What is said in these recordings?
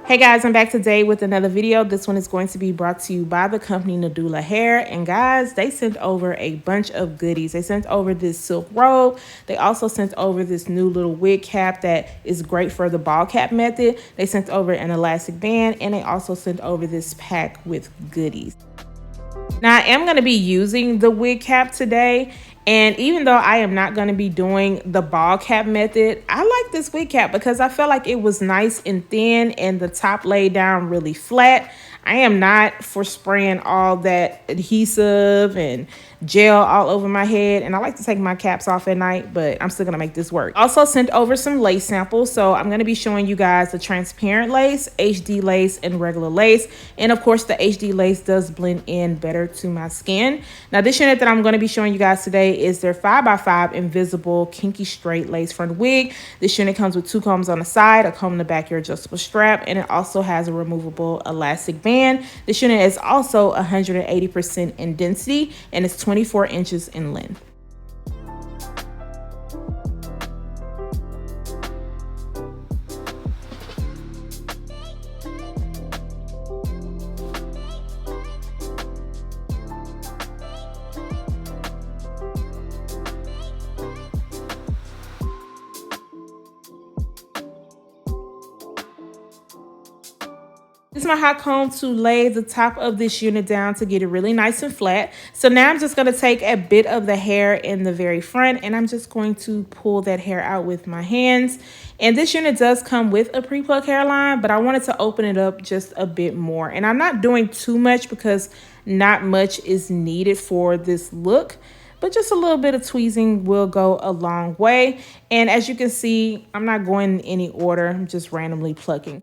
Hey guys, I'm back today with another video. This one is going to be brought to you by the company Nadula Hair. And guys, they sent over a bunch of goodies. They sent over this silk robe. They also sent over this new little wig cap that is great for the ball cap method. They sent over an elastic band, and they also sent over this pack with goodies. Now, I am going to be using the wig cap today. And even though I am not going to be doing the ball cap method, I like this wig cap because I felt like it was nice and thin and the top laid down really flat. I am not for spraying all that adhesive and gel all over my head, and I like to take my caps off at night, but I'm still gonna make this work. Also sent over some lace samples, so I'm gonna be showing you guys the transparent lace, HD lace, and regular lace. And of course the HD lace does blend in better to my skin. Now this unit that I'm gonna be showing you guys today is their 5x5 invisible kinky straight lace front wig. This unit comes with 2 combs on the side, a comb in the back, your adjustable strap, and it also has a removable elastic band. This unit is also 180% in density, and it's 24 inches in length. This is my hot comb to lay the top of this unit down to get it really nice and flat. So now I'm just going to take a bit of the hair in the very front, and I'm just going to pull that hair out with my hands. And this unit does come with a pre-plug hairline, but I wanted to open it up just a bit more. And I'm not doing too much because not much is needed for this look, but just a little bit of tweezing will go a long way. And as you can see, I'm not going in any order. I'm just randomly plucking.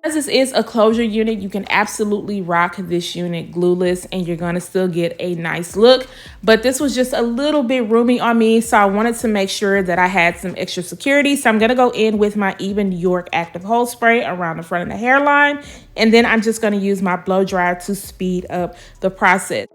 As this is a closure unit, you can absolutely rock this unit glueless and you're going to still get a nice look. But this was just a little bit roomy on me, so I wanted to make sure that I had some extra security. So I'm going to go in with my Even New York Active Hold Spray around the front of the hairline. And then I'm just going to use my blow dryer to speed up the process.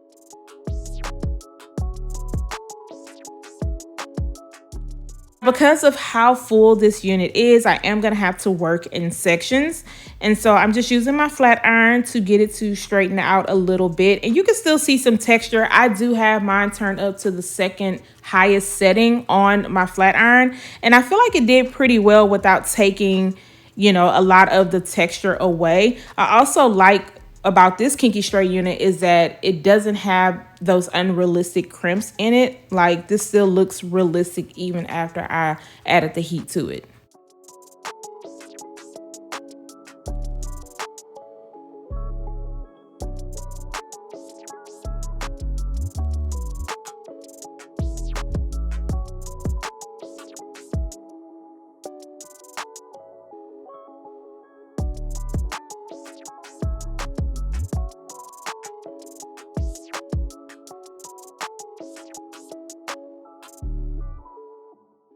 Because of how full this unit is, I am going to have to work in sections. And so I'm just using my flat iron to get it to straighten out a little bit. And you can still see some texture. I do have mine turned up to the second highest setting on my flat iron. And I feel like it did pretty well without taking, you know, a lot of the texture away. I also like about this kinky straight unit is that it doesn't have those unrealistic crimps in it. Like, this still looks realistic even after I added the heat to it.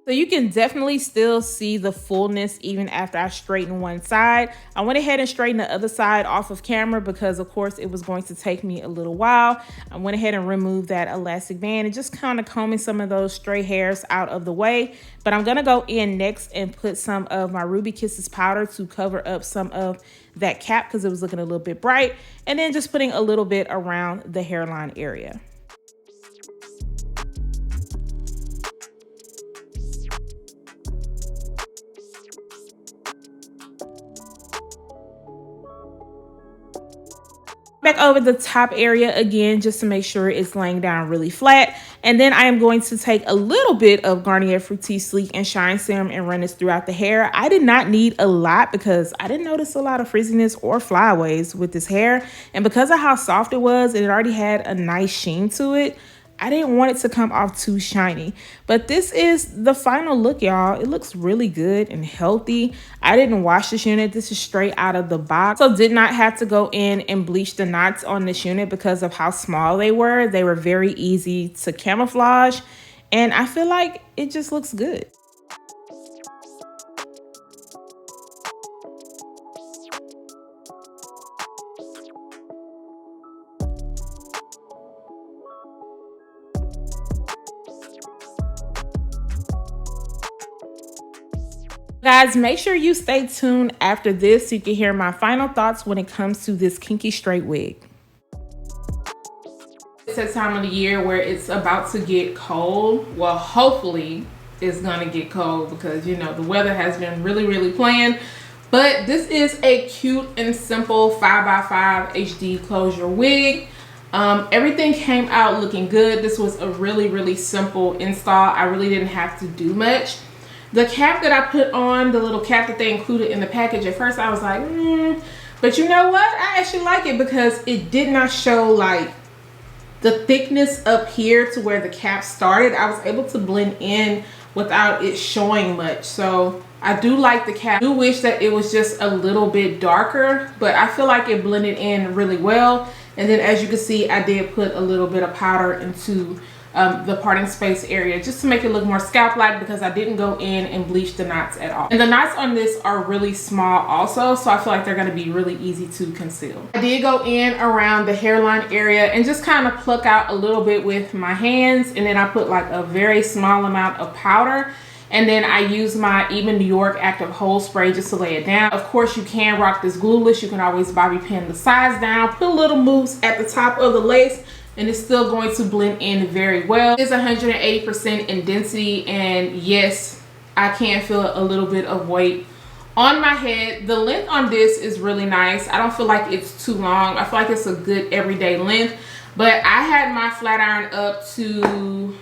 So you can definitely still see the fullness even after I straighten one side. I went ahead and straightened the other side off of camera because of course it was going to take me a little while. I went ahead and removed that elastic band and just kind of combing some of those stray hairs out of the way. But I'm gonna go in next and put some of my Ruby Kisses powder to cover up some of that cap because it was looking a little bit bright. And then just putting a little bit around the hairline area. Back over the top area again, just to make sure it's laying down really flat. And then I am going to take a little bit of Garnier Fructis Sleek and Shine Serum and run this throughout the hair. I did not need a lot because I didn't notice a lot of frizziness or flyaways with this hair. And because of how soft it was, it already had a nice sheen to it. I didn't want it to come off too shiny, but this is the final look, y'all. It looks really good and healthy. I didn't wash this unit. This is straight out of the box. So did not have to go in and bleach the knots on this unit because of how small they were. They were very easy to camouflage, and I feel like it just looks good. Guys, make sure you stay tuned after this so you can hear my final thoughts when it comes to this kinky straight wig. It's that time of the year where it's about to get cold. Well, hopefully it's gonna get cold because, you know, the weather has been really playing. But this is a cute and simple 5x5 HD closure wig. Everything came out looking good. This was a really simple install. I really didn't have to do much. The cap that I put on, the little cap that they included in the package, at first I was like, but you know what? I actually like it because it did not show like the thickness up here to where the cap started. I was able to blend in without it showing much. So I do like the cap. I do wish that it was just a little bit darker, but I feel like it blended in really well. And then as you can see, I did put a little bit of powder into the parting space area just to make it look more scalp-like because I didn't go in and bleach the knots at all. And the knots on this are really small also, so I feel like they're going to be really easy to conceal. I did go in around the hairline area and just kind of pluck out a little bit with my hands, and then I put like a very small amount of powder. And then I use my Even New York Active Hold Spray just to lay it down. Of course, you can rock this glueless. You can always bobby pin the sides down, put little moves at the top of the lace, and it's still going to blend in very well. It is 180% in density, and yes, I can feel a little bit of weight on my head. The length on this is really nice. I don't feel like it's too long. I feel like it's a good everyday length, but I had my flat iron up to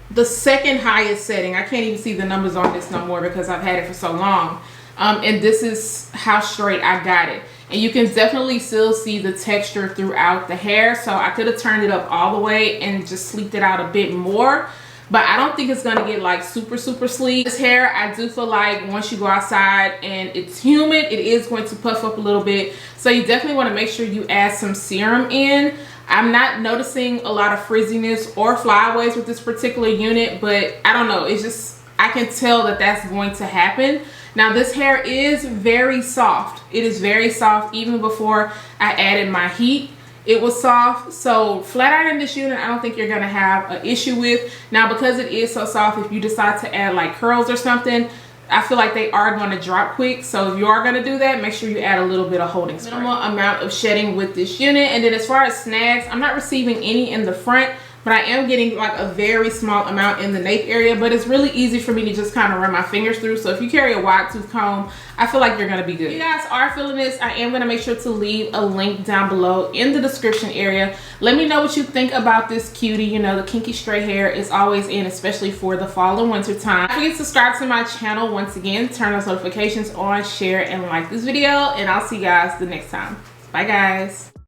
the second highest setting. I can't even see the numbers on this no more because I've had it for so long. And this is how straight I got it. And you can definitely still see the texture throughout the hair. So I could have turned it up all the way and just sleeked it out a bit more. But I don't think it's gonna get like super sleek. This hair, I do feel like once you go outside and it's humid, it is going to puff up a little bit. So you definitely wanna make sure you add some serum in. I'm not noticing a lot of frizziness or flyaways with this particular unit, but I don't know, it's just, I can tell that that's going to happen. Now this hair is very soft. It is very soft. Even before I added my heat, it was soft. So flat ironing this unit, I don't think you're gonna have an issue with. Now because it is so soft, if you decide to add like curls or something, I feel like they are going to drop quick. So if you are going to do that, make sure you add a little bit of holding spray. Minimal amount of shedding with this unit. And then as far as snags, I'm not receiving any in the front, but I am getting like a very small amount in the nape area. But it's really easy for me to just kind of run my fingers through. So if you carry a wide tooth comb, I feel like you're going to be good. If you guys are feeling this, I am going to make sure to leave a link down below in the description area. Let me know what you think about this cutie. You know, the kinky straight hair is always in, especially for the fall and winter time. Don't forget to subscribe to my channel. Once again, turn those notifications on, share, and like this video. And I'll see you guys the next time. Bye, guys.